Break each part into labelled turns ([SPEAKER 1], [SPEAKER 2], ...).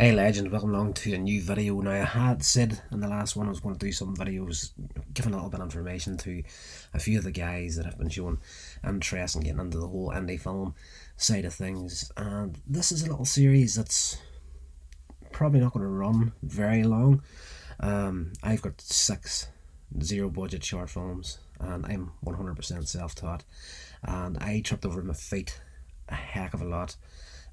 [SPEAKER 1] Hey legend, welcome along to a new video. Now I had said in the last one I was going to do some videos giving a little bit of information to a few of the guys that have been showing interest in getting into the whole indie film side of things, and this is a little series that's probably not going to run very long. I've got 6 zero budget short films and I'm 100% self-taught, and I tripped over my feet a heck of a lot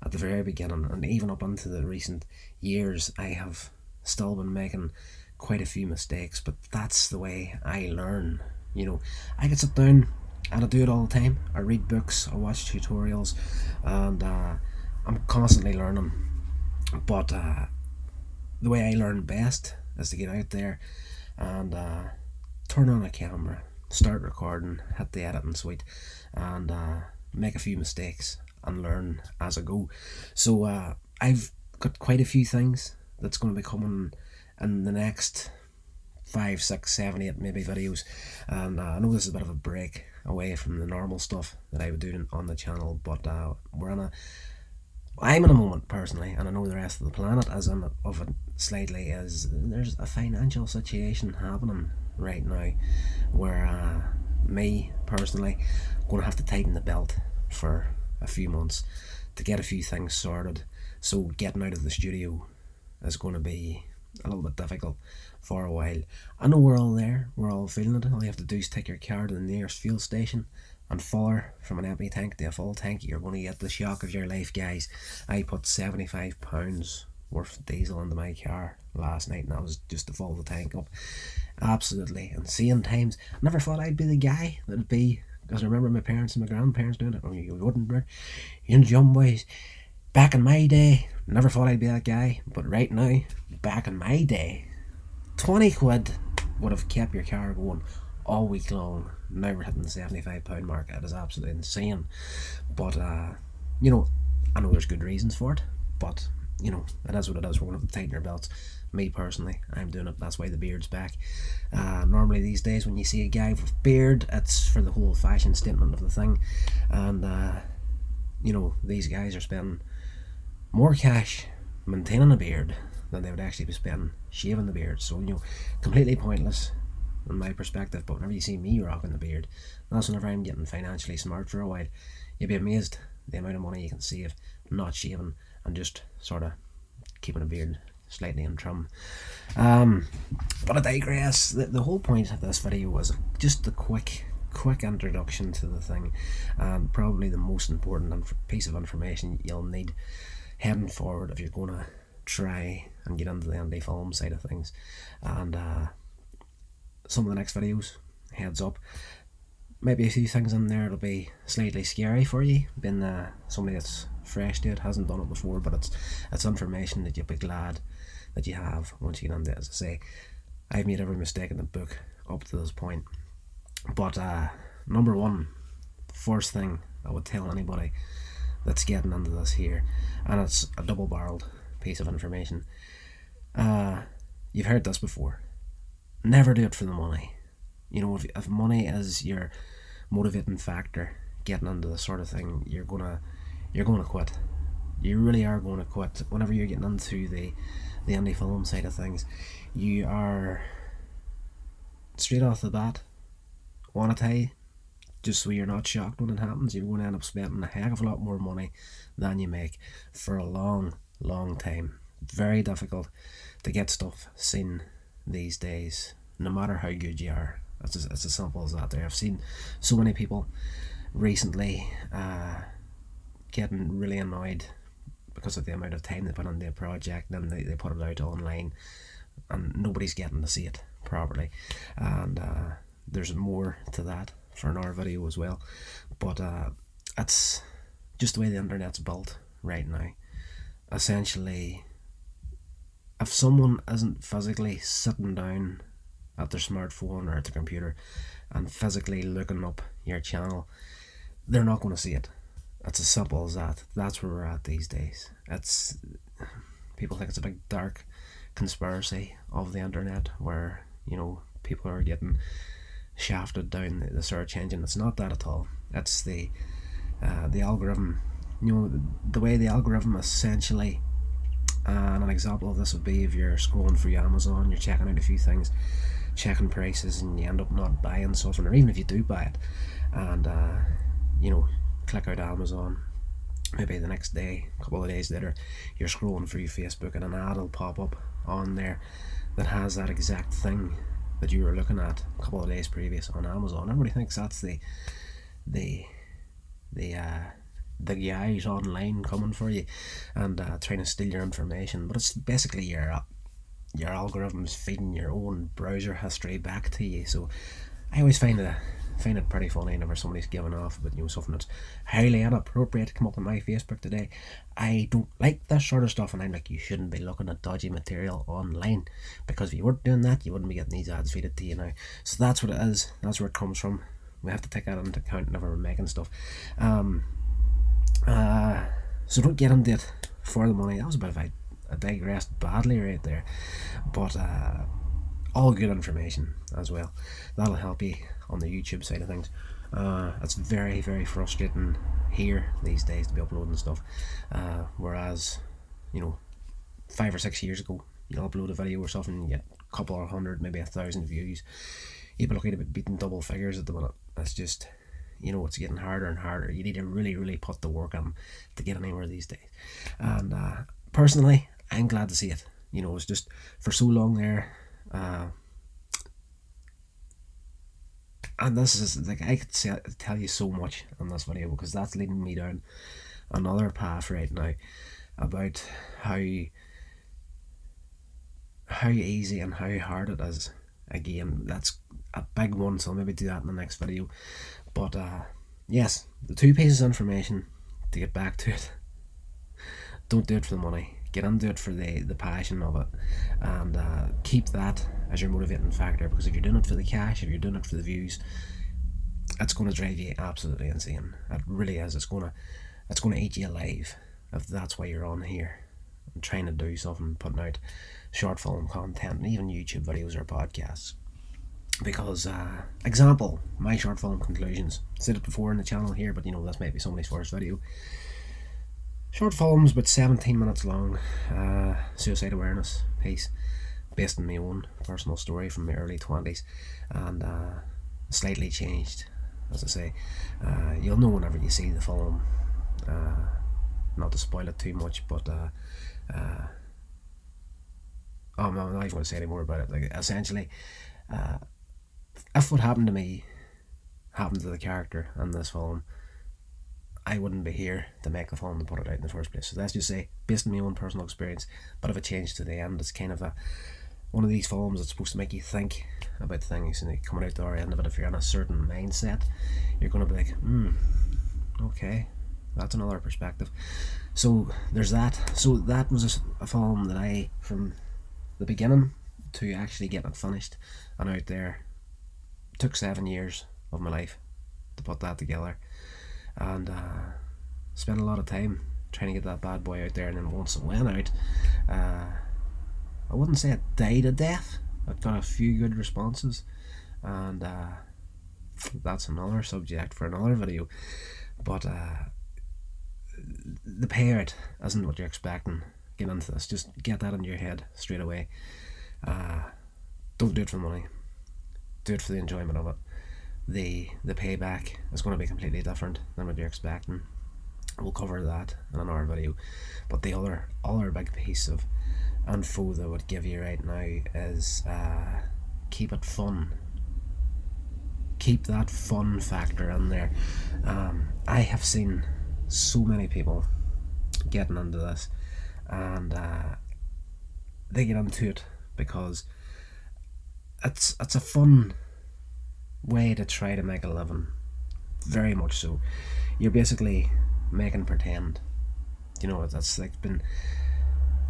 [SPEAKER 1] at the very beginning, and even up into the recent years I have still been making quite a few mistakes, but that's the way I learn. I can sit down and I do it all the time. I read books, I watch tutorials, and I'm constantly learning. But the way I learn best is to get out there and turn on a camera, start recording, hit the editing suite, and make a few mistakes and learn as I go. So I've got quite a few things that's going to be coming in the next 5, 6, 7, 8 maybe videos, and I know this is a bit of a break away from the normal stuff that I would do on the channel, but I'm in a moment personally, and I know the rest of the planet is in it, of it slightly, is there's a financial situation happening right now where me personally going to have to tighten the belt for a few months to get a few things sorted. So getting out of the studio is going to be a little bit difficult for a while. I know we're all there, we're all feeling it. All you have to do is take your car to the nearest fuel station and fire from an empty tank to a full tank. You're going to get the shock of your life, guys. I put £75 worth of diesel into my car last night, and that was just to fill the tank up. Absolutely insane times. I never thought I'd be the guy that'd be, because I remember my parents and my grandparents doing it. Oh, you wouldn't, bro. You young boys. Back in my day, never thought I'd be that guy. But right now, back in my day, 20 quid would have kept your car going all week long. Now we're hitting the £75 mark. It is absolutely insane. But, I know there's good reasons for it. But, it is what it is. We're going to have to tighten our belts. Me personally, I'm doing it. That's why the beard's back. Normally these days when you see a guy with beard, it's for the whole fashion statement of the thing. And, these guys are spending more cash maintaining a beard than they would actually be spending shaving the beard. So, completely pointless in my perspective. But whenever you see me rocking the beard, that's whenever I'm getting financially smart for a while. You'd be amazed the amount of money you can save not shaving and just sort of keeping a beard slightly in trim. But I digress. The whole point of this video was just a quick introduction to the thing, and probably the most important piece of information you'll need heading forward if you're going to try and get into the indie film side of things. And some of the next videos, heads up, maybe a few things in there that'll be slightly scary for you, being somebody that's fresh to it, hasn't done it before, but it's information that you'll be glad that you have once you get into it. As I say, I've made every mistake in the book up to this point. But number one, first thing I would tell anybody that's getting into this here, and it's a double-barreled piece of information. You've heard this before. Never do it for the money. If money is your motivating factor getting into this sort of thing, you're gonna quit. You really are going to quit. Whenever you're getting into the indie film side of things, you are straight off the bat, want to tell you, just so you're not shocked when it happens, you're going to end up spending a heck of a lot more money than you make for a long time. Very difficult to get stuff seen these days, no matter how good you are. It's as simple as that. I've seen so many people recently getting really annoyed because of the amount of time they put into a project, and then they put it out online and nobody's getting to see it properly. And there's more to that for another video as well, but it's just the way the internet's built right now. Essentially, if someone isn't physically sitting down at their smartphone or at their computer and physically looking up your channel, they're not going to see it. It's as simple as that. That's where we're at these days. People think it's a big dark conspiracy of the internet where people are getting shafted down the search engine. It's not that at all. It's the algorithm. The way the algorithm essentially And an example of this would be if you're scrolling through Amazon, you're checking out a few things, checking prices, and you end up not buying something, or even if you do buy it, and click out Amazon. Maybe the next day, a couple of days later, you're scrolling through Facebook and an ad will pop up on there that has that exact thing that you were looking at a couple of days previous on Amazon. Everybody thinks that's the guys online coming for you and trying to steal your information, but it's basically your algorithms feeding your own browser history back to you. So I always find it pretty funny whenever somebody's giving off about something that's highly inappropriate come up on my Facebook today. I don't like this sort of stuff, and I'm like, you shouldn't be looking at dodgy material online, because if you weren't doing that, you wouldn't be getting these ads feeded to you now. So that's what it is. That's where it comes from. We have to take that into account whenever we're making stuff. So don't get into it for the money. That was a bit of a digressed badly right there, but all good information as well. That'll help you on the YouTube side of things. It's very, very frustrating here these days to be uploading stuff, whereas 5 or 6 years ago, you upload a video or something, you get a couple or 100, maybe 1,000 views. You'd be looking at beating double figures at the minute. That's just, it's getting harder and harder. You need to really, really put the work on to get anywhere these days. And personally, I'm glad to see it. It's just for so long there. And this is like, I could tell you so much on this video, because that's leading me down another path right now about how easy and how hard it is. Again, that's a big one, so I'll maybe do that in the next video. But yes, the 2 pieces of information, to get back to it: don't do it for the money. Get into it for the passion of it, and keep that as your motivating factor, because if you're doing it for the cash, if you're doing it for the views, it's going to drive you absolutely insane. It really is. It's going to eat you alive if that's why you're on here and trying to do something, putting out short film content and even YouTube videos or podcasts. Because example, my short film conclusions, said it before in the channel here, but this might be somebody's first video. Short films, about 17 minutes long, suicide awareness piece, based on my own personal story from my early 20s, and slightly changed, as I say. You'll know whenever you see the film, not to spoil it too much, but I'm not even going to say any more about it. Like, essentially, if what happened to me happened to the character in this film, I wouldn't be here to make the film and put it out in the first place. So let's just say, based on my own personal experience, bit of a change to the end. It's kind of one of these films that's supposed to make you think about things, and coming out the other end of it, if you're in a certain mindset, you're going to be like, okay, that's another perspective. So there's that. So that was a film that I, from the beginning to actually getting it finished and out there, took 7 years of my life to put that together. And spent a lot of time trying to get that bad boy out there, and then once it went out, I wouldn't say it died a death. It got a few good responses, and that's another subject for another video. But the payout isn't what you're expecting. Get into this. Just get that into your head straight away. Don't do it for the money. Do it for the enjoyment of it. The payback is going to be completely different than what you're expecting. We'll cover that in another video. But the other big piece of info that I would give you right now is keep it fun. Keep that fun factor in there. I have seen so many people getting into this, and they get into it because it's a fun way to try to make a living. Very much so. You're basically making pretend. It's like being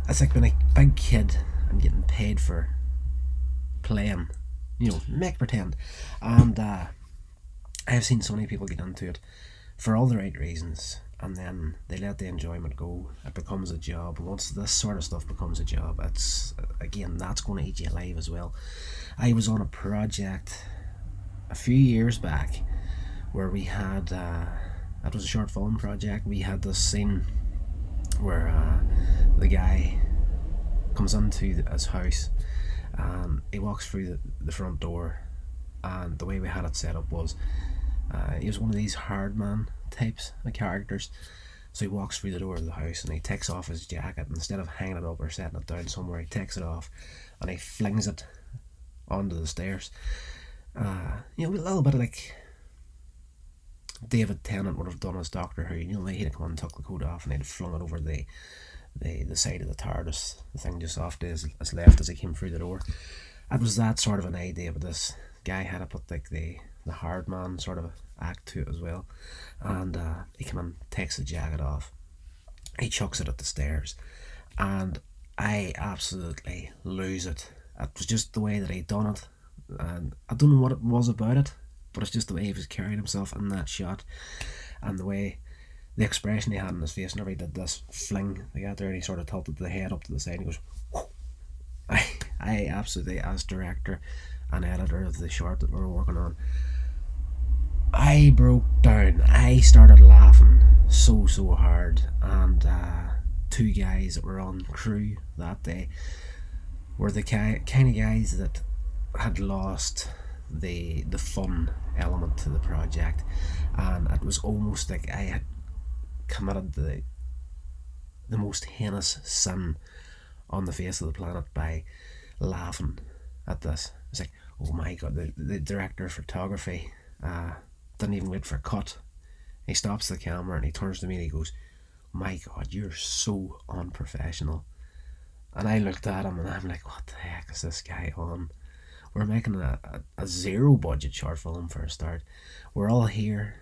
[SPEAKER 1] a big kid and getting paid for playing. Make pretend. And I have seen so many people get into it for all the right reasons, and then they let the enjoyment go. It becomes a job. Once this sort of stuff becomes a job, that's going to eat you alive as well. I was on a project a few years back where we had it was a short film project. We had this scene where the guy comes into his house, and he walks through the front door. And the way we had it set up was, he was one of these hard man types of characters. So he walks through the door of the house and he takes off his jacket. Instead of hanging it up or setting it down somewhere, he takes it off and he flings it onto the stairs. A little bit like David Tennant would have done as Doctor Who. He'd have come and took the coat off and he'd flung it over the side of the TARDIS, the thing just off to his left as he came through the door. It was that sort of an idea, but this guy had to put like the hard man sort of act to it as well. And he came and takes the jacket off. He chucks it at the stairs, and I absolutely lose it. It was just the way that he'd done it, and I don't know what it was about it, but it's just the way he was carrying himself in that shot, and the expression he had in his face whenever he did this fling. He got there and he sort of tilted the head up to the side and he goes, whoo. I absolutely, as director and editor of the short that we were working on, I broke down. I started laughing so hard, and two guys that were on crew that day were the kind of guys that had lost the fun element to the project, and it was almost like I had committed the most heinous sin on the face of the planet by laughing at this. It's like, oh my god, the director of photography didn't even wait for a cut. He stops the camera and he turns to me and he goes, my god, you're so unprofessional. And I looked at him and I'm like, what the heck is this guy on? We're making a zero budget short film for a start. We're all here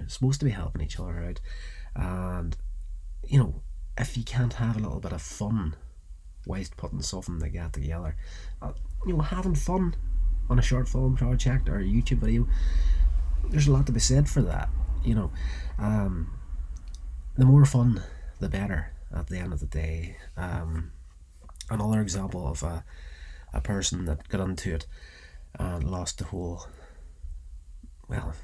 [SPEAKER 1] supposed to be helping each other out. And if you can't have a little bit of fun whilst putting something like that together, having fun on a short film project or a YouTube video, there's a lot to be said for that. The more fun the better at the end of the day. Another example of a person that got into it and lost the whole, well,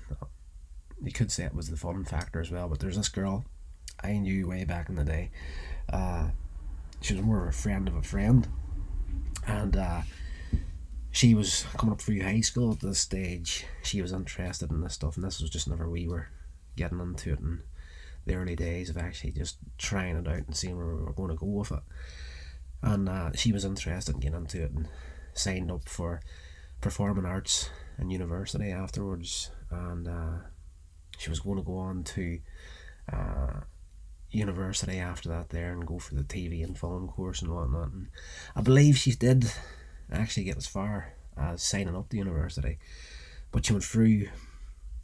[SPEAKER 1] you could say it was the fun factor as well, but there's this girl I knew way back in the day. She was more of a friend of a friend, and she was coming up through high school at this stage. She was interested in this stuff, and this was just whenever we were getting into it in the early days of actually just trying it out and seeing where we were going to go with it. And she was interested in getting into it and signed up for performing arts in university afterwards, and she was going to go on to university after that there and go for the TV and film course and whatnot. And I believe she did actually get as far as signing up to university, but she went through,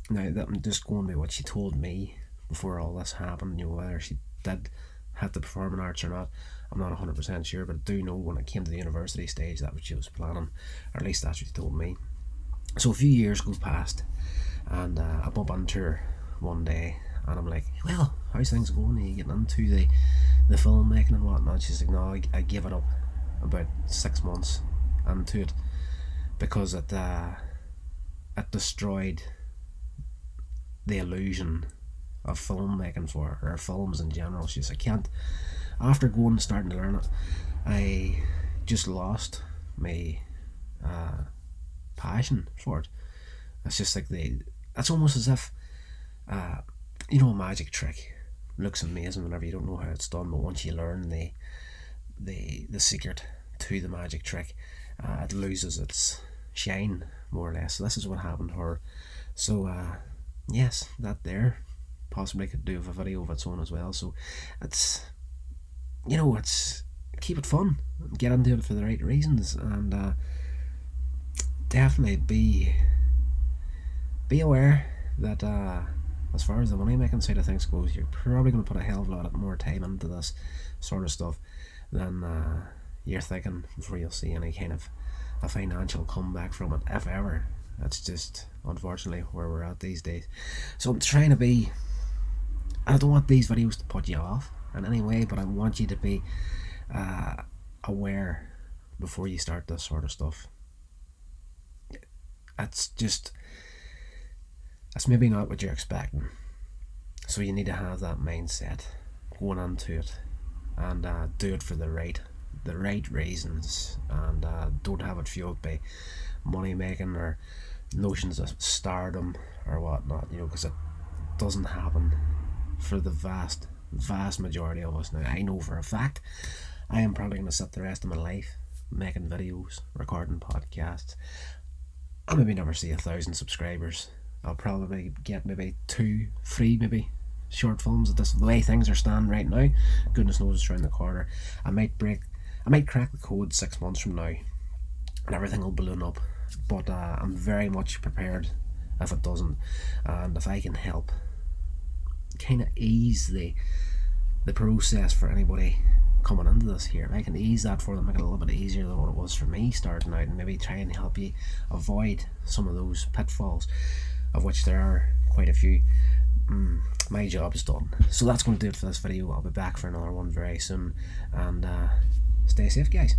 [SPEAKER 1] now that I'm just going by what she told me before all this happened, whether she did have to perform in arts or not, I'm not 100% sure, but I do know when it came to the university stage that's what she was planning, or at least that's what she told me. So a few years go past, and I bump into her one day and I'm like, well, how's things going? Are you getting into the filmmaking and whatnot? She's like, no, I gave it up about 6 months into it because it destroyed the illusion of filmmaking for her, or films in general. She's like, I can't, after going and starting to learn it, I just lost my passion for it. It's just like it's almost as if a magic trick looks amazing whenever you don't know how it's done, but once you learn the secret to the magic trick, it loses its shine, more or less. So this is what happened to her. So yes, that there possibly could do with a video of its own as well. So it's keep it fun, get into it for the right reasons, and definitely be aware that as far as the money making side of things goes, you're probably going to put a hell of a lot more time into this sort of stuff than you're thinking before you'll see any kind of a financial comeback from it, if ever. That's just unfortunately where we're at these days. So I'm trying to be, I don't want these videos to put you off in any way, but I want you to be aware before you start this sort of stuff. It's maybe not what you're expecting, so you need to have that mindset going into it and do it for the right the right reasons, and don't have it fueled by money making or notions of stardom or whatnot, you know, because it doesn't happen for the vast majority of us. Now, I know for a fact I am probably going to sit the rest of my life making videos, recording podcasts. I'll maybe never see 1,000 subscribers. I'll probably get maybe 2, 3 maybe short films. The way things are standing right now, goodness knows it's around the corner. I might crack the code 6 months from now and everything will balloon up, but I'm very much prepared if it doesn't. And if I can help kind of ease the process for anybody coming into this here, I can ease that for them, make it a little bit easier than what it was for me starting out, and maybe try and help you avoid some of those pitfalls, of which there are quite a few. My job is done. So that's going to do it for this video. I'll be back for another one very soon, and stay safe, guys.